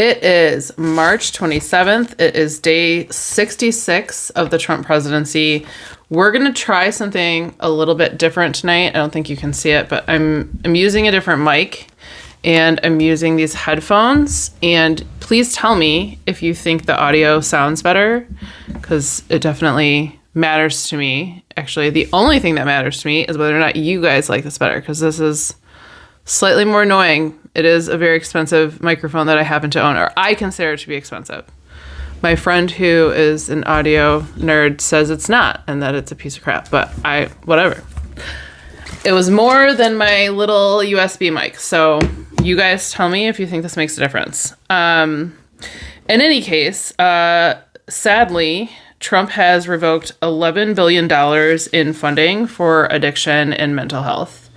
It is March 27th. It is day 66 of the Trump presidency. We're going to try something a little bit different tonight. I don't think you can see it, but I'm using a different mic and I'm using these headphones. And please tell me if you think the audio sounds better, because it definitely matters to me. Actually, the only thing that matters to me is whether or not you guys like this better, because this is slightly more annoying. It is a very expensive microphone that I happen to own, or I consider it to be expensive. My friend who is an audio nerd says it's not, and that it's a piece of crap, but whatever. It was more than my little USB mic, so you guys tell me if you think this makes a difference. In any case, sadly, Trump has revoked $11 billion in funding for addiction and mental health.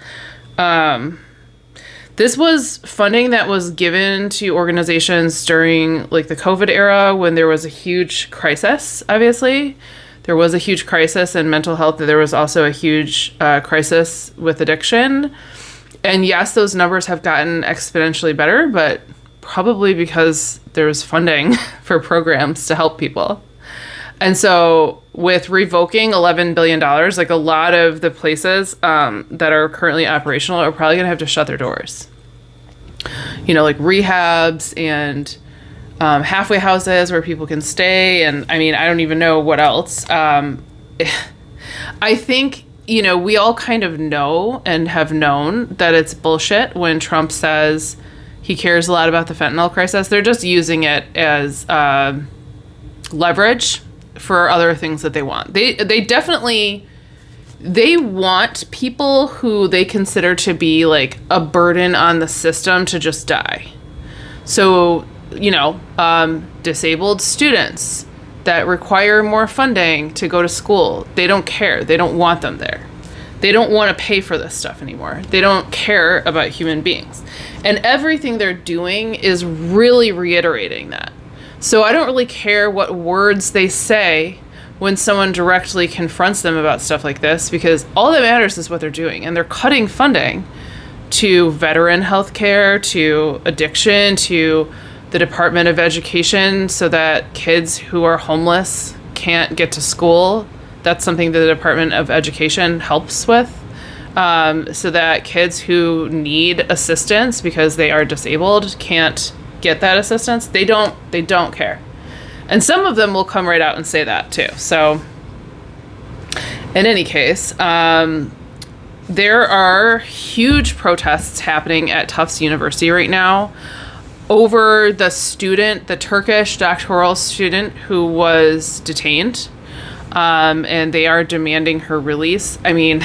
This was funding that was given to organizations during like the COVID era when there was a huge crisis, obviously. There was a huge crisis in mental health. There was also a huge crisis with addiction. And yes, those numbers have gotten exponentially better, but probably because there's funding for programs to help people. And so with revoking $11 billion, like a lot of the places that are currently operational are probably going to have to shut their doors. You know, like rehabs and halfway houses where people can stay. And I mean, I don't even know what else. I think, you know, we all kind of know and have known that it's bullshit when Trump says he cares a lot about the fentanyl crisis. They're just using it as leverage for other things that they want. They definitely, they want people who they consider to be like a burden on the system to just die. So, you know, disabled students that require more funding to go to school. They don't care. They don't want them there. They don't want to pay for this stuff anymore. They don't care about human beings. And everything they're doing is really reiterating that. So I don't really care what words they say when someone directly confronts them about stuff like this, because all that matters is what they're doing. And they're cutting funding to veteran healthcare, to addiction, to the Department of Education, so that kids who are homeless can't get to school. That's something that the Department of Education helps with. So that kids who need assistance because they are disabled can't get that assistance. They don't care. And some of them will come right out and say that too. So in any case, there are huge protests happening at Tufts University right now over the Turkish doctoral student who was detained. And they are demanding her release. I mean,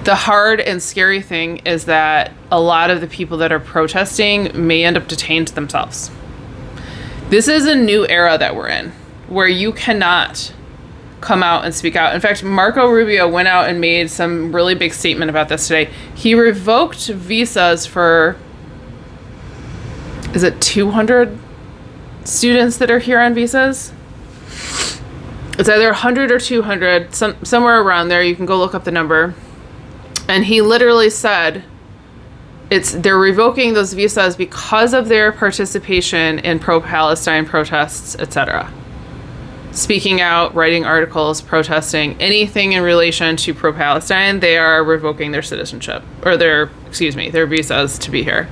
the hard and scary thing is that a lot of the people that are protesting may end up detained themselves. This is a new era that we're in, where you cannot come out and speak out. In fact, Marco Rubio went out and made some really big statement about this today. He revoked visas for, is it 200 students that are here on visas? It's either 100 or 200, somewhere around there. You can go look up the number. And he literally said they're revoking those visas because of their participation in pro-Palestine protests, etc. Speaking out, writing articles, protesting, anything in relation to pro-Palestine, they are revoking their citizenship, or their visas to be here.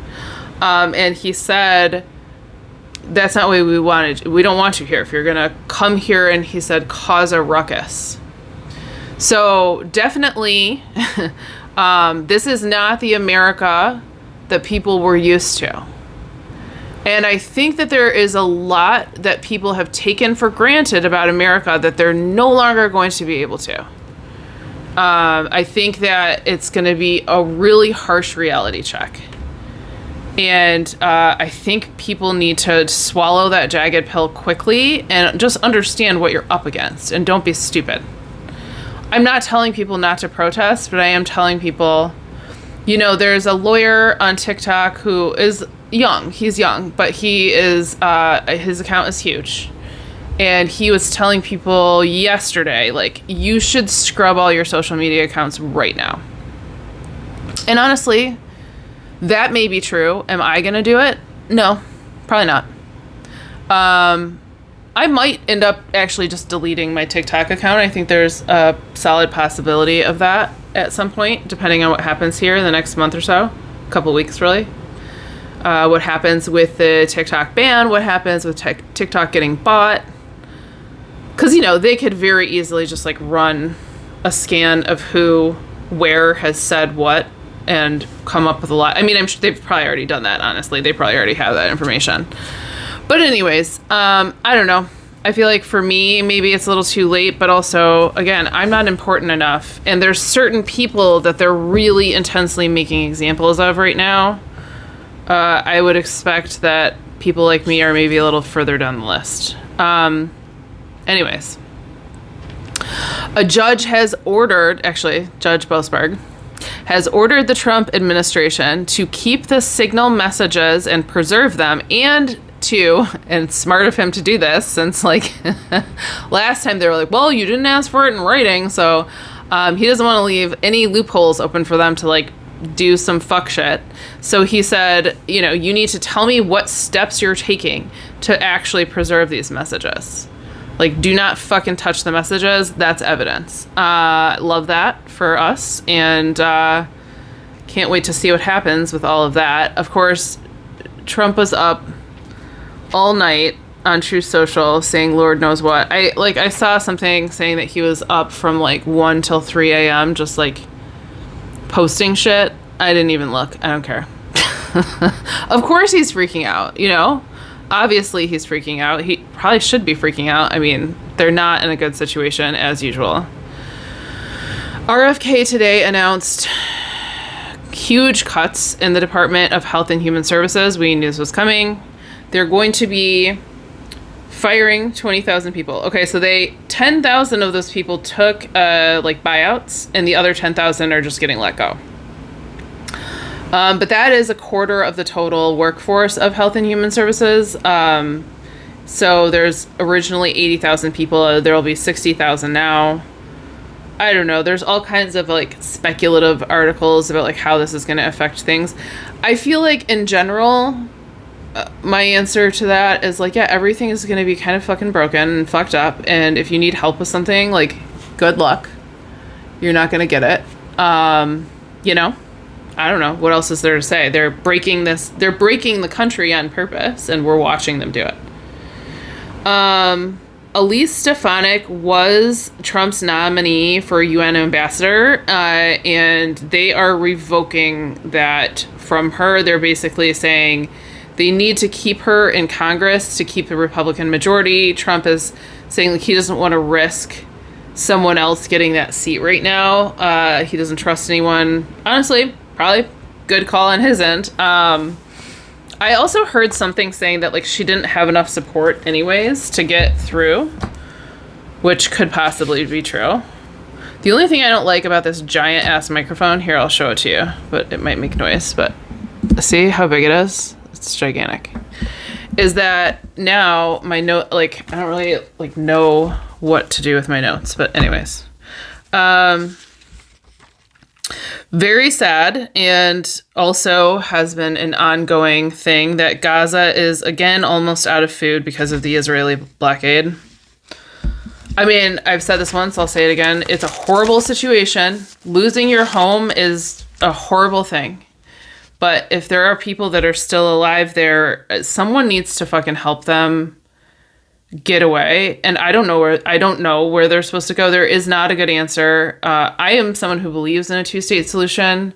And he said, that's not what we wanted. We don't want you here. If you're going to come here, and he said, cause a ruckus. So definitely, this is not the America that people were used to. And I think that there is a lot that people have taken for granted about America that they're no longer going to be able to. I think that it's going to be a really harsh reality check. And I think people need to swallow that jagged pill quickly and just understand what you're up against, and don't be stupid. I'm not telling people not to protest, but I am telling people, you know, there's a lawyer on TikTok who is young. He's young, but he is, his account is huge. And he was telling people yesterday, like, you should scrub all your social media accounts right now. And honestly, that may be true. Am I going to do it? No. Probably not. I might end up actually just deleting my TikTok account. I think there's a solid possibility of that at some point, depending on what happens here in the next month or so. A couple weeks, really. What happens with the TikTok ban, what happens with TikTok getting bought. Because, they could very easily just, run a scan of who, where has said what and come up with a lot. I mean, I'm sure they've probably already done that, honestly. They probably already have that information. But anyways, I don't know. I feel like for me, maybe it's a little too late, but also, again, I'm not important enough. And there's certain people that they're really intensely making examples of right now. I would expect that people like me are maybe a little further down the list. Anyways. A judge has ordered, actually, Judge Boasberg, has ordered the Trump administration to keep the signal messages and preserve them, and smart of him to do this, since last time they were like, well, you didn't ask for it in writing, so he doesn't want to leave any loopholes open for them to do some fuck shit. So he said, you need to tell me what steps you're taking to actually preserve these messages. Do not fucking touch the messages. That's evidence. Love that for us, and can't wait to see what happens with all of that. Of course, Trump was up all night on Truth Social saying Lord knows what. I saw something saying that he was up from 1 till 3 a.m. just posting shit. I didn't even look. I don't care. Of course he's freaking out, Obviously he's freaking out. He probably should be freaking out. I mean, they're not in a good situation as usual. RFK today announced huge cuts in the Department of Health and Human Services. We knew this was coming. They're going to be firing 20,000 people. Okay, so 10,000 of those people took buyouts, and the other 10,000 are just getting let go. But that is a quarter of the total workforce of Health and Human Services. So there's originally 80,000 people. There will be 60,000 now. I don't know. There's all kinds of speculative articles about how this is going to affect things. I feel like in general, my answer to that is everything is going to be kind of fucking broken and fucked up. And if you need help with something, good luck. You're not going to get it. I don't know. What else is there to say? They're breaking the country on purpose, and we're watching them do it. Elise Stefanik was Trump's nominee for UN ambassador, and they are revoking that from her. They're basically saying they need to keep her in Congress to keep the Republican majority. Trump is saying he doesn't want to risk someone else getting that seat right now. He doesn't trust anyone. Honestly, probably good call on his end. I also heard something saying that she didn't have enough support anyways to get through, which could possibly be true. The only thing I don't like about this giant ass microphone, here, I'll show it to you, but it might make noise, but see how big it is? It's gigantic. Is that now my note, I don't really know what to do with my notes, but anyways. Very sad, and also has been an ongoing thing that Gaza is again almost out of food because of the Israeli blockade. I mean, I've said this once, I'll say it again. It's a horrible situation. Losing your home is a horrible thing. But if there are people that are still alive there, someone needs to fucking help them get away. And I don't know where they're supposed to go. There is not a good answer. I am someone who believes in a two-state solution,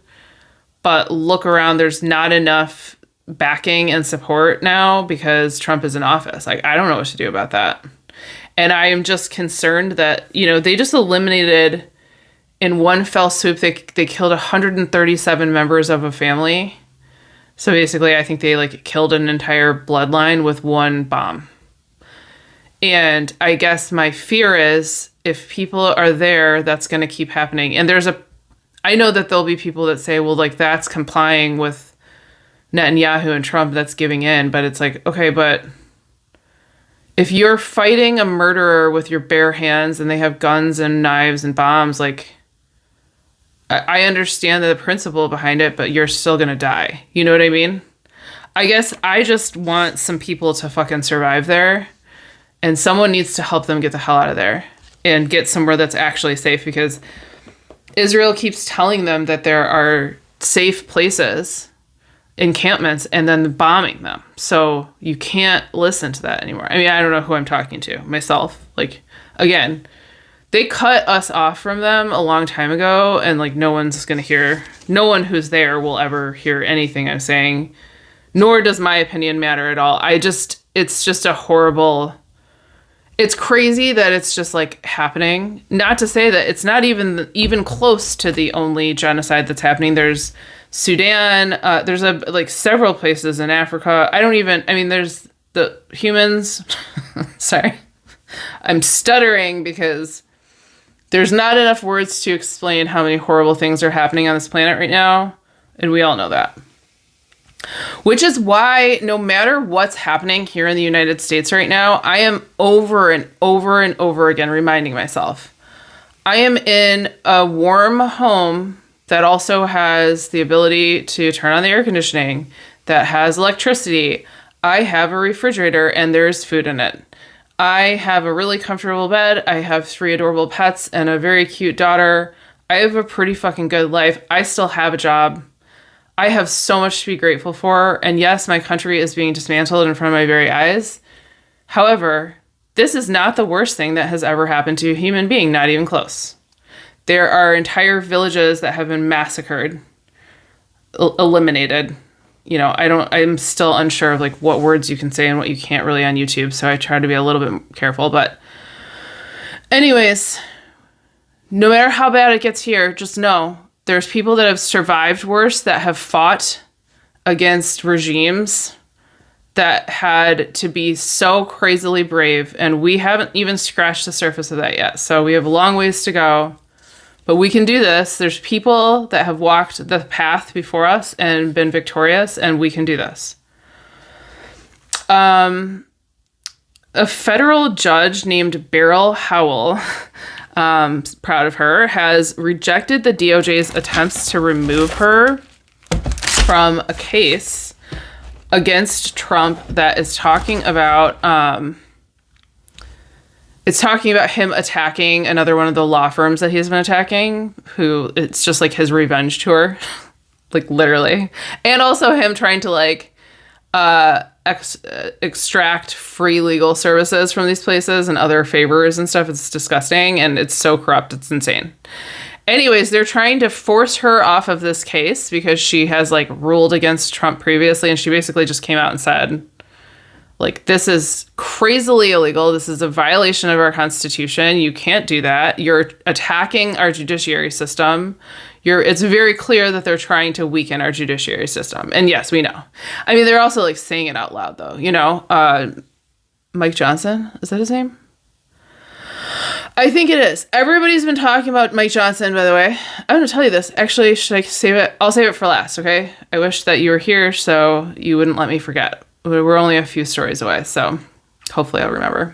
but look around, there's not enough backing and support now because Trump is in office. I don't know what to do about that. And I am just concerned that, they just eliminated in one fell swoop, they killed 137 members of a family. So basically, I think they killed an entire bloodline with one bomb. And I guess my fear is if people are there, that's going to keep happening. And I know that there'll be people that say, well, that's complying with Netanyahu and Trump, that's giving in. But it's okay, but if you're fighting a murderer with your bare hands and they have guns and knives and bombs, I understand the principle behind it, but you're still going to die. You know what I mean? I guess I just want some people to fucking survive there, and someone needs to help them get the hell out of there and get somewhere that's actually safe, because Israel keeps telling them that there are safe places, encampments, and then bombing them. So you can't listen to that anymore. I mean, I don't know who I'm talking to, myself. Like, again, they cut us off from them a long time ago, and like no one who's there will ever hear anything I'm saying, nor does my opinion matter at all. It's just a horrible, it's crazy that it's just like happening. Not to say that it's not even close to the only genocide that's happening. There's Sudan, there's several places in Africa. There's the humans, sorry, I'm stuttering because there's not enough words to explain how many horrible things are happening on this planet right now. And we all know that. Which is why no matter what's happening here in the United States right now, I am over and over and over again reminding myself, I am in a warm home that also has the ability to turn on the air conditioning, that has electricity. I have a refrigerator and there's food in it. I have a really comfortable bed. I have 3 adorable pets and a very cute daughter. I have a pretty fucking good life. I still have a job. I have so much to be grateful for. And yes, my country is being dismantled in front of my very eyes. However, this is not the worst thing that has ever happened to a human being, not even close. There are entire villages that have been massacred, eliminated. You know, I'm still unsure of like what words you can say and what you can't really on YouTube. So I try to be a little bit careful. But anyways, no matter how bad it gets here, just know there's people that have survived worse, that have fought against regimes that had to be so crazily brave. And we haven't even scratched the surface of that yet. So we have a long ways to go. But we can do this. There's people that have walked the path before us and been victorious, and we can do this. A federal judge named Beryl Howell, proud of her, has rejected the DOJ's attempts to remove her from a case against Trump that is talking about it's talking about him attacking another one of the law firms that he's been attacking, who it's just like his revenge tour, like literally. And also him trying to like extract free legal services from these places and other favors and stuff. It's disgusting and it's so corrupt. It's insane. Anyways, they're trying to force her off of this case because she has like ruled against Trump previously. And she basically just came out and said, like, this is crazily illegal. This is a violation of our Constitution. You can't do that. You're attacking our judiciary system. It's very clear that they're trying to weaken our judiciary system. And yes, we know. I mean, they're also like saying it out loud, though. You know, Mike Johnson, is that his name? I think it is. Everybody's been talking about Mike Johnson, by the way. I'm going to tell you this. Actually, should I save it? I'll save it for last, okay? I wish that you were here so you wouldn't let me forget. We're only a few stories away, so hopefully I'll remember.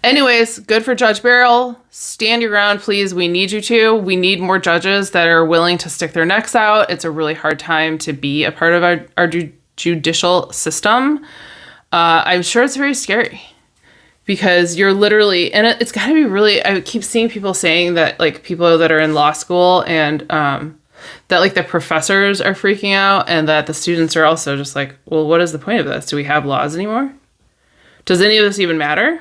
Anyways, good for Judge Beryl. Stand your ground, please. We need you to. We need more judges that are willing to stick their necks out. It's a really hard time to be a part of our judicial system. I'm sure it's very scary because you're literally, and it's got to be really, I keep seeing people saying that, like, people that are in law school and that like the professors are freaking out and that the students are also just like, well, what is the point of this? Do we have laws anymore? Does any of this even matter?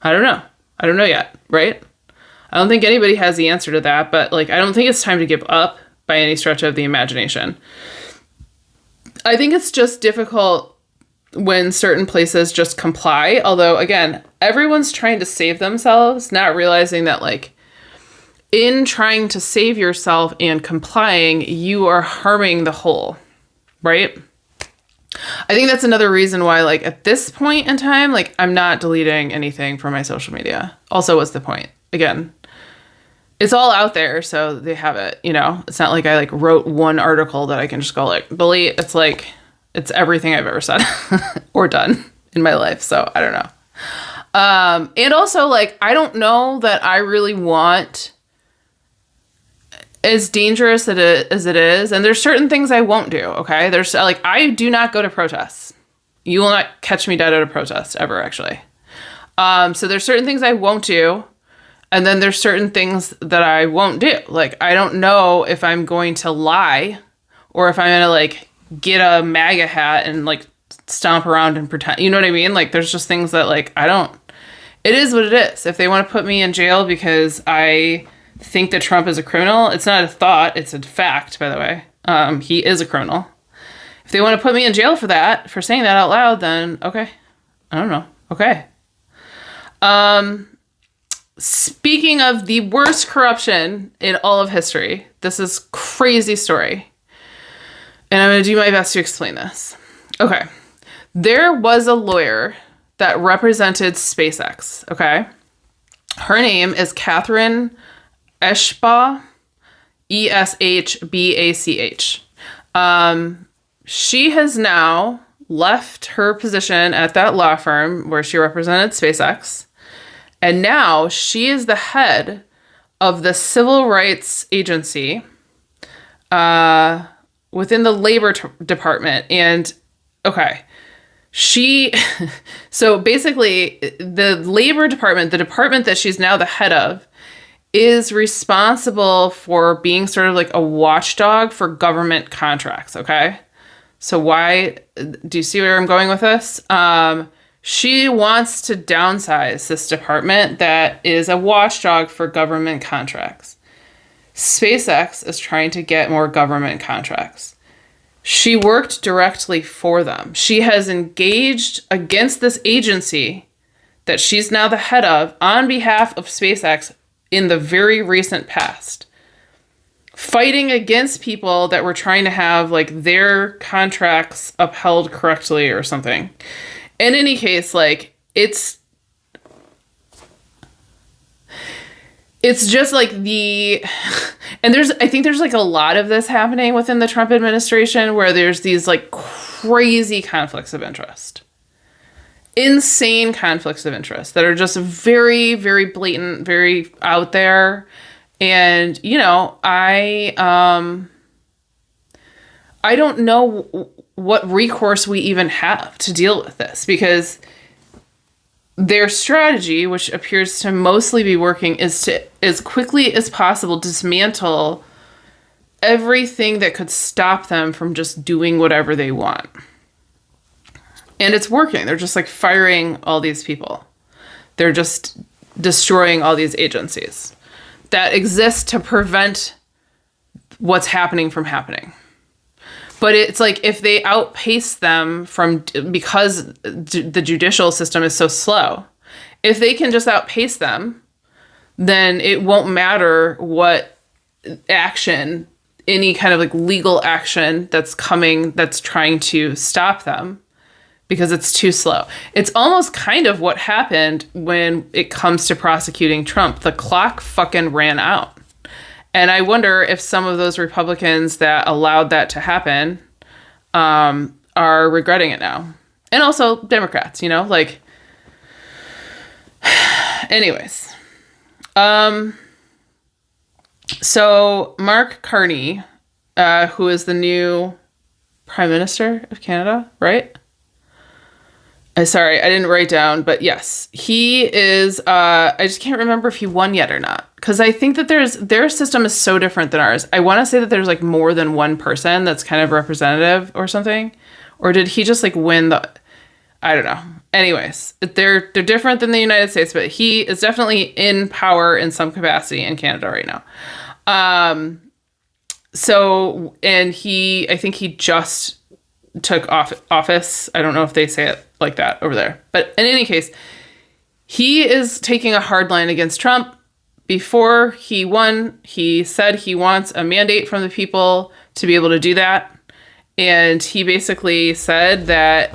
I don't know. I don't know yet, right? I don't think anybody has the answer to that, but like, I don't think it's time to give up by any stretch of the imagination. I think it's just difficult when certain places just comply. Although again, everyone's trying to save themselves, not realizing that like, in trying to save yourself and complying, you are harming the whole, right? I think that's another reason why, like, at this point in time, like, I'm not deleting anything from my social media. Also, what's the point? Again, it's all out there, so they have it, you know? It's not like I, like, wrote one article that I can just go, like, delete. It's, like, it's everything I've ever said or done in my life, so I don't know. And also, like, I don't know that I really want... as dangerous as it is, and there's certain things I won't do, okay? There's, like, I do not go to protests. You will not catch me dead at a protest, ever, actually. So there's certain things I won't do, and then there's certain things that I won't do. Like, I don't know if I'm going to lie, or if I'm going to, like, get a MAGA hat and, like, stomp around and pretend. You know what I mean? Like, there's just things that, like, I don't... It is what it is. If they want to put me in jail because I think that Trump is a criminal, it's not a thought, it's a fact, by the way. He is a criminal. If they want to put me in jail for that, for saying that out loud, then okay. I don't know. Okay. Speaking of the worst corruption in all of history, this is crazy story. And I'm going to do my best to explain this. Okay. There was a lawyer that represented SpaceX, okay? Her name is Catherine Eschbach, Eschbach. She has now left her position at that law firm where she represented SpaceX, and now she is the head of the civil rights agency within the labor department. And okay, so basically the labor department, the department that she's now the head of, is responsible for being sort of like a watchdog for government contracts, okay? So why, do you see where I'm going with this? She wants to downsize this department that is a watchdog for government contracts. SpaceX is trying to get more government contracts. She worked directly for them. She has engaged against this agency that she's now the head of on behalf of SpaceX in the very recent past, fighting against people that were trying to have like their contracts upheld correctly or something. In any case, like it's just like and I think there's like a lot of this happening within the Trump administration where there's these like crazy conflicts of interest. Insane conflicts of interest that are just very, very blatant, very out there. And, you know, I don't know what recourse we even have to deal with this, because their strategy, which appears to mostly be working, is to, as quickly as possible, dismantle everything that could stop them from just doing whatever they want. And it's working. They're just like firing all these people. They're just destroying all these agencies that exist to prevent what's happening from happening. But it's like if they outpace them because the judicial system is so slow, if they can just outpace them, then it won't matter what action, any kind of like legal action that's coming, that's trying to stop them, because it's too slow. It's almost kind of what happened when it comes to prosecuting Trump. The clock fucking ran out. And I wonder if some of those Republicans that allowed that to happen are regretting it now. And also Democrats, you know, like, anyways. So Mark Carney, who is the new Prime Minister of Canada, right? Sorry, I didn't write down, but yes, he is, I just can't remember if he won yet or not. Because I think that their system is so different than ours. I want to say that there's like more than one person that's kind of representative or something. Or did he just like win I don't know. Anyways, they're different than the United States, but he is definitely in power in some capacity in Canada right now. So, and I think he just took office. I don't know if they say it like that over there. But in any case, he is taking a hard line against Trump. Before he won, he said he wants a mandate from the people to be able to do that. And he basically said that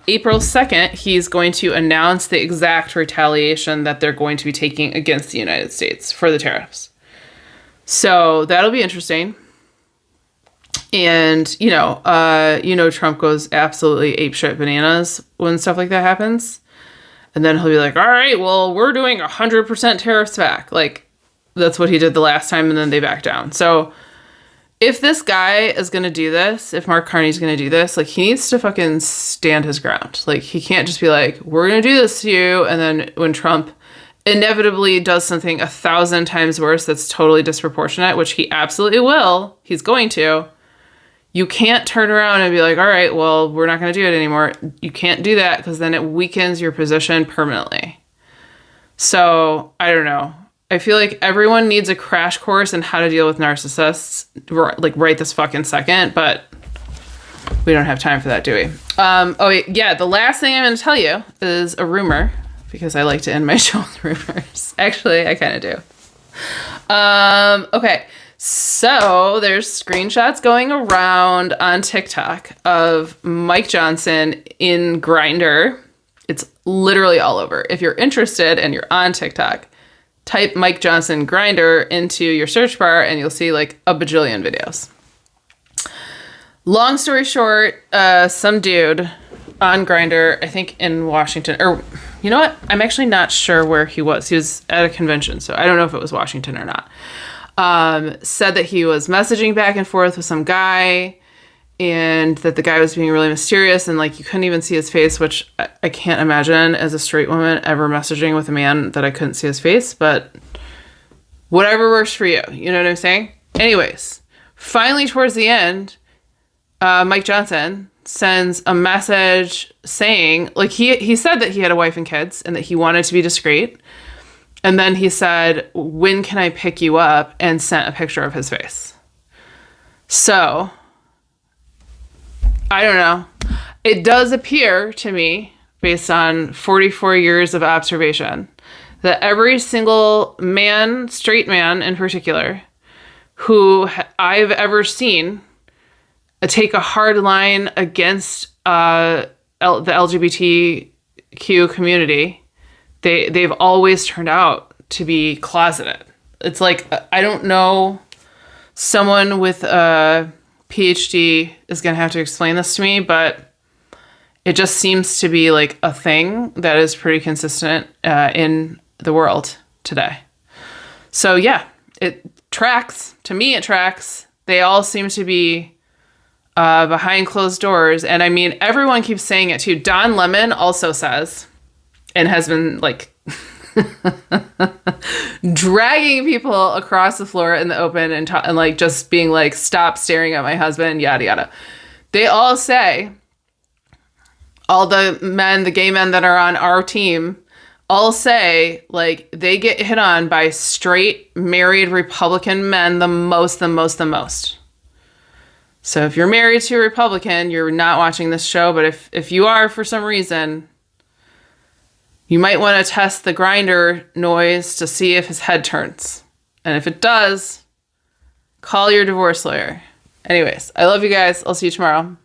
April 2nd, he's going to announce the exact retaliation that they're going to be taking against the United States for the tariffs. So that'll be interesting. And, Trump goes absolutely apeshit bananas when stuff like that happens. And then he'll be like, all right, well, we're doing 100% tariffs back. Like, That's what he did the last time, and then they backed down. So if this guy is going to do this, if Mark Carney's going to do this, like, he needs to fucking stand his ground. Like, he can't just be like, we're going to do this to you, and then when Trump inevitably does something 1,000 times worse that's totally disproportionate, which he absolutely will, he's going to, you can't turn around and be like, all right, well, we're not going to do it anymore. You can't do that, because then it weakens your position permanently. So, I don't know. I feel like everyone needs a crash course in how to deal with narcissists, like, right this fucking second, but we don't have time for that, do we? The last thing I'm going to tell you is a rumor, because I like to end my show with rumors. Actually, I kind of do. Okay, so there's screenshots going around on TikTok of Mike Johnson in Grindr. It's literally all over. If you're interested and you're on TikTok, type Mike Johnson Grindr into your search bar and you'll see like a bajillion videos. Long story short, some dude on Grindr, I think in Washington, or you know what? I'm actually not sure where he was. He was at a convention, so I don't know if it was Washington or not. Said that he was messaging back and forth with some guy, and that the guy was being really mysterious, and like you couldn't even see his face, which I can't imagine as a straight woman ever messaging with a man that I couldn't see his face, but whatever works for you. You know what I'm saying? Anyways, finally towards the end, Mike Johnson sends a message saying, like, he said that he had a wife and kids and that he wanted to be discreet. And then he said, when can I pick you up? And sent a picture of his face. So, I don't know. It does appear to me, based on 44 years of observation, that every single man, straight man in particular, who I've ever seen take a hard line against the LGBTQ community, they've always turned out to be closeted. It's like, I don't know, someone with a PhD is going to have to explain this to me, but it just seems to be like a thing that is pretty consistent in the world today. So yeah, it tracks. To me, it tracks. They all seem to be behind closed doors. And I mean, everyone keeps saying it too. Don Lemon also says, and has been like dragging people across the floor in the open and like just being like, stop staring at my husband, yada, yada. They all say, all the men, the gay men that are on our team, all say like they get hit on by straight married Republican men the most. So if you're married to a Republican, you're not watching this show. But if you are for some reason, you might want to test the Grindr noise to see if his head turns. And if it does, call your divorce lawyer. Anyways, I love you guys. I'll see you tomorrow.